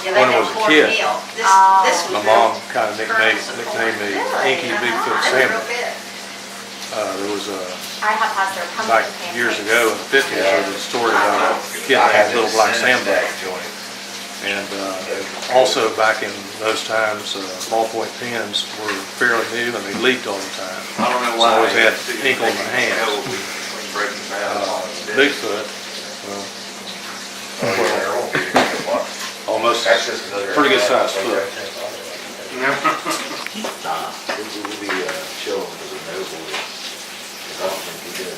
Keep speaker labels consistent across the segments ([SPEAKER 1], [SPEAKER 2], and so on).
[SPEAKER 1] Yeah,
[SPEAKER 2] when I was a kid.
[SPEAKER 1] This was
[SPEAKER 2] My mom kind of nicknamed me Inky Bigfoot Salmon. There was
[SPEAKER 3] I have had their pumpkin
[SPEAKER 2] like
[SPEAKER 3] pancakes.
[SPEAKER 2] years ago in the 50s, there was a story about a kid that had a little black sand bug. And also back in those times, ballpoint pens were fairly new and they leaked all the time.
[SPEAKER 4] I don't know
[SPEAKER 2] So
[SPEAKER 4] why.
[SPEAKER 2] I always had ink on my hands. Bigfoot, well, almost pretty good sized foot.
[SPEAKER 4] We'll be chilling because of noble. I don't think he did.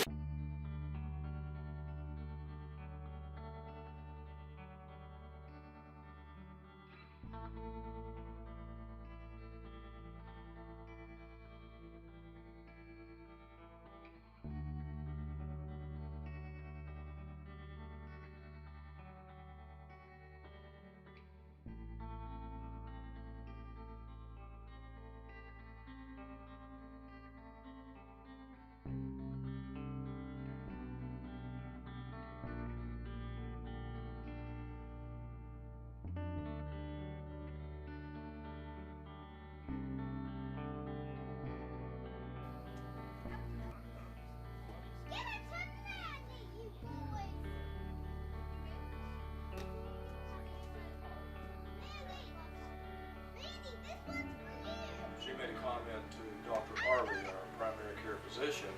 [SPEAKER 2] She made a comment to Dr. Harley, our primary care physician,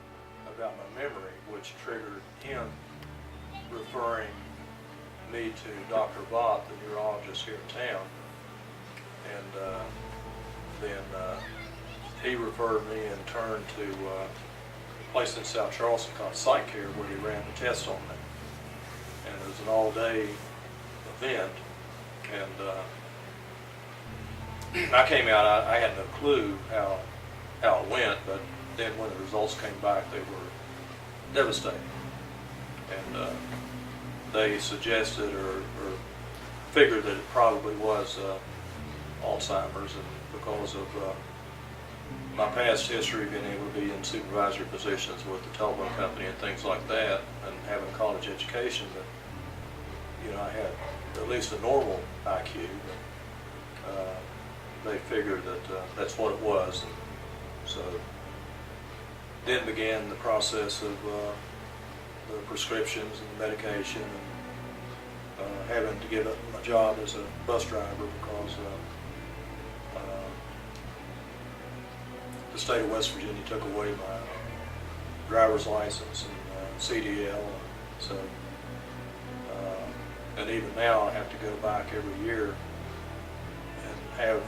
[SPEAKER 2] about my memory, which triggered him referring me to Dr. Vaught, the neurologist here in town. And then he referred me in turn to a place in South Charleston called Site Care, where they ran the test on me. And it was an all-day event. And I came out, I had no clue how it went, but then when the results came back, they were devastating. And they suggested or figured that it probably was Alzheimer's, and because of my past history being able to be in supervisory positions with the telephone company and things like that, and having a college education, that, you know, I had at least a normal IQ. But, they figured that that's what it was. And so then began the process of the prescriptions and the medication, and having to give up my job as a bus driver because the state of West Virginia took away my driver's license and CDL. So, and even now I have to go back every year and have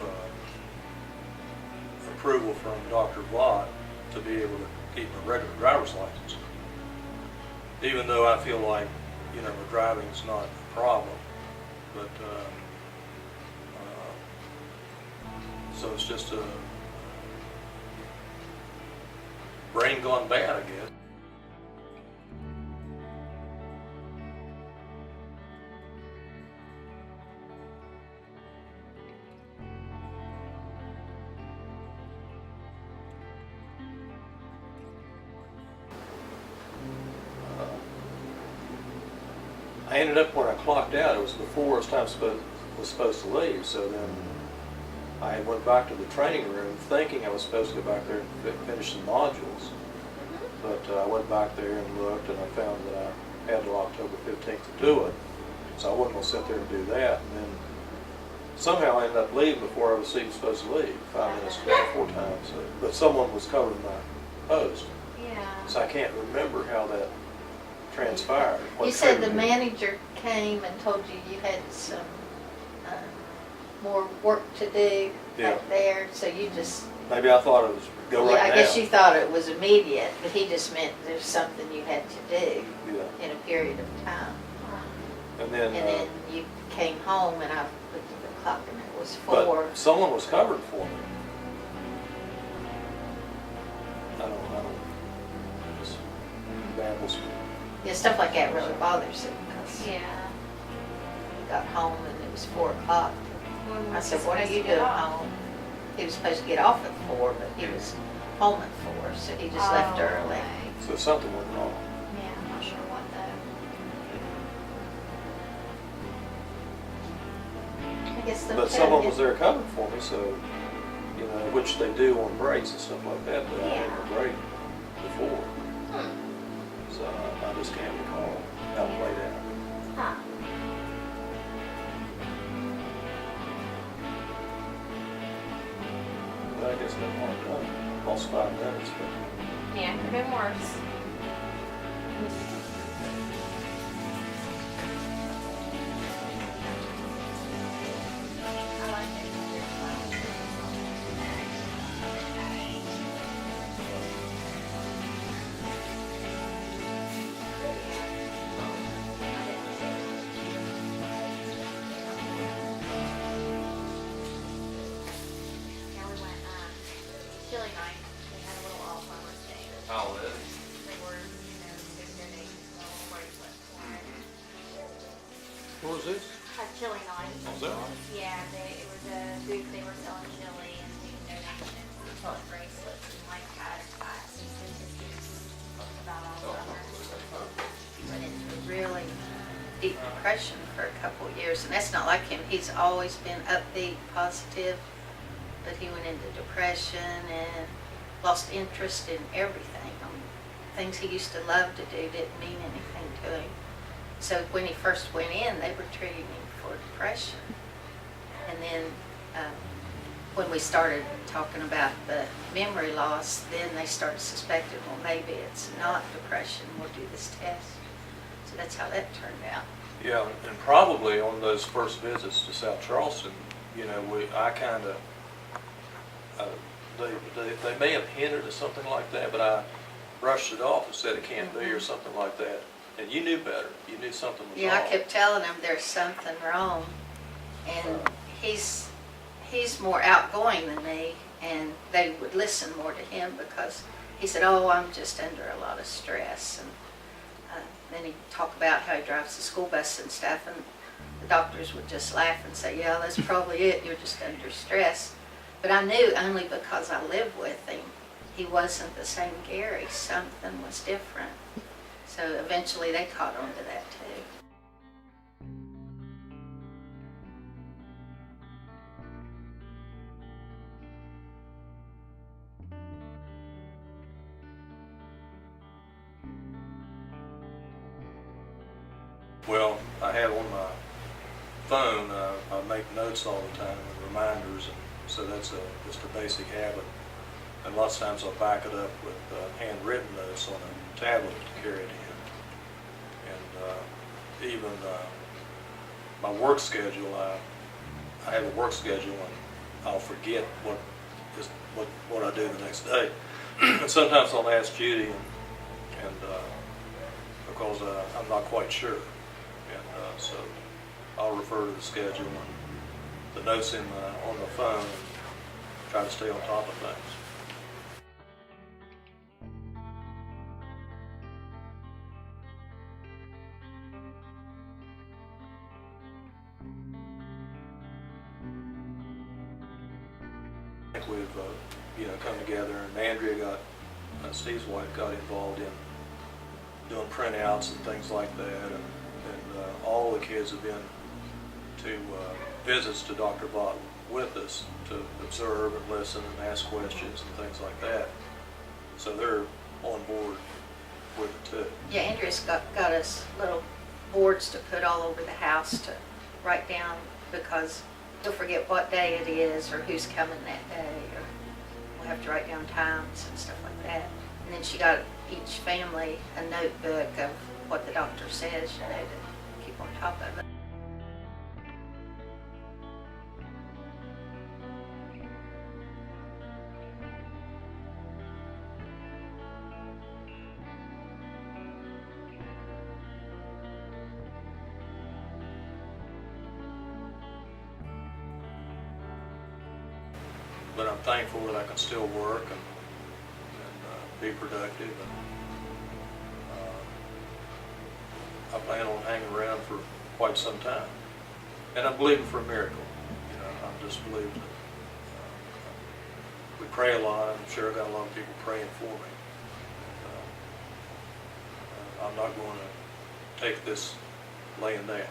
[SPEAKER 2] approval from Dr. Vaught to be able to keep my regular driver's license. Even though I feel like, you know, my driving's not a problem, but so it's just a brain gone bad, I guess. I ended up, when I clocked out, it was before it was supposed to leave, so then I went back to the training room thinking I was supposed to go back there and finish some modules. But I went back there and looked, and I found that I had till October 15th to do it. So I wasn't going to sit there and do that. And then somehow I ended up leaving before I was even supposed to leave, 5 minutes before time. So, but someone was covering my post.
[SPEAKER 3] Yeah.
[SPEAKER 2] So I can't remember how that transpired.
[SPEAKER 1] You said the manager came and told you you had some more work to do back there, so you just...
[SPEAKER 2] Maybe I thought it was go right now.
[SPEAKER 1] I guess you thought it was immediate, but he just meant there's something you had to do in a period of time.
[SPEAKER 2] And then
[SPEAKER 1] you came home and I looked at the clock and it was 4.
[SPEAKER 2] But someone was covered for me. I don't just babbles.
[SPEAKER 1] Yeah, stuff like that really bothers him because
[SPEAKER 3] Yeah.
[SPEAKER 1] we got home and it was 4 o'clock. I said, what are you doing home? He was supposed to get off at 4, but he was home at 4, so he just left early.
[SPEAKER 3] Okay.
[SPEAKER 2] So something went wrong.
[SPEAKER 3] Yeah, I'm not sure what though.
[SPEAKER 1] I guess they'll
[SPEAKER 2] But
[SPEAKER 1] tell
[SPEAKER 2] someone
[SPEAKER 1] you.
[SPEAKER 2] was there covering for me, so, you know, which they do on breaks and stuff like that, but I had
[SPEAKER 3] Yeah.
[SPEAKER 2] a break before.
[SPEAKER 3] Hmm.
[SPEAKER 2] So I just can't recall how it played out.
[SPEAKER 3] Huh.
[SPEAKER 2] But I guess no harm done. Lost 5 minutes, but
[SPEAKER 3] Yeah, could have been worse. I like it. Yeah, we went, chili night. We had a little Alzheimer's day.
[SPEAKER 2] how it is.
[SPEAKER 3] They were, they donated a little bracelet for it.
[SPEAKER 2] What was this?
[SPEAKER 3] A chili night.
[SPEAKER 2] Oh, is that right?
[SPEAKER 3] Yeah, it was a booth, they were selling chili and taking donations and selling bracelets and like facts and statistics about Alzheimer's.
[SPEAKER 1] Went into a really deep depression for a couple of years, and that's not like him. He's always been upbeat, positive, but he went into depression and lost interest in everything. Things he used to love to do didn't mean anything to him. So when he first went in, they were treating him for depression. And then when we started talking about the memory loss, then they started suspecting, well, maybe it's not depression. We'll do this test. So that's how that turned out.
[SPEAKER 2] Yeah, and probably on those first visits to South Charleston, you know, I kind of, they may have hinted at something like that, but I brushed it off and said it can't be or something like that. And you knew better. You knew something was
[SPEAKER 1] Yeah,
[SPEAKER 2] wrong.
[SPEAKER 1] I kept telling him there's something wrong. And he's more outgoing than me, and they would listen more to him because he said, oh, I'm just under a lot of stress. And then he'd talk about how he drives the school bus and stuff, and the doctors would just laugh and say, yeah, that's probably it. You're just under stress. But I knew only because I lived with him, he wasn't the same Gary. Something was different. So eventually they caught on to that too.
[SPEAKER 2] Well, I have on my phone, I make notes all the time and reminders, and so that's just a basic habit. And lots of times I'll back it up with handwritten notes on a tablet to carry it in. And even my work schedule, I have a work schedule and I'll forget what I do the next day. And sometimes I'll ask Judy, and because I'm not quite sure. And so I'll refer to the schedule and the notes on the phone and try to stay on top of things. I think we've come together, and Andrea Steve's wife got involved in doing printouts and things like that, and all the kids have been to visits to Dr. Vaught with us to observe and listen and ask questions and things like that. So they're on board with it too.
[SPEAKER 1] Yeah, Andrea's got us little boards to put all over the house to write down, because we'll forget what day it is or who's coming that day, or we'll have to write down times and stuff like that. And then she got each family a notebook of what the doctor says, to keep on top of it.
[SPEAKER 2] But I'm thankful that I can still work and be productive. And I plan on hanging around for quite some time. And I'm believing for a miracle. I'm just believing that we pray a lot. I'm sure I got a lot of people praying for me. I'm not going to take this laying down.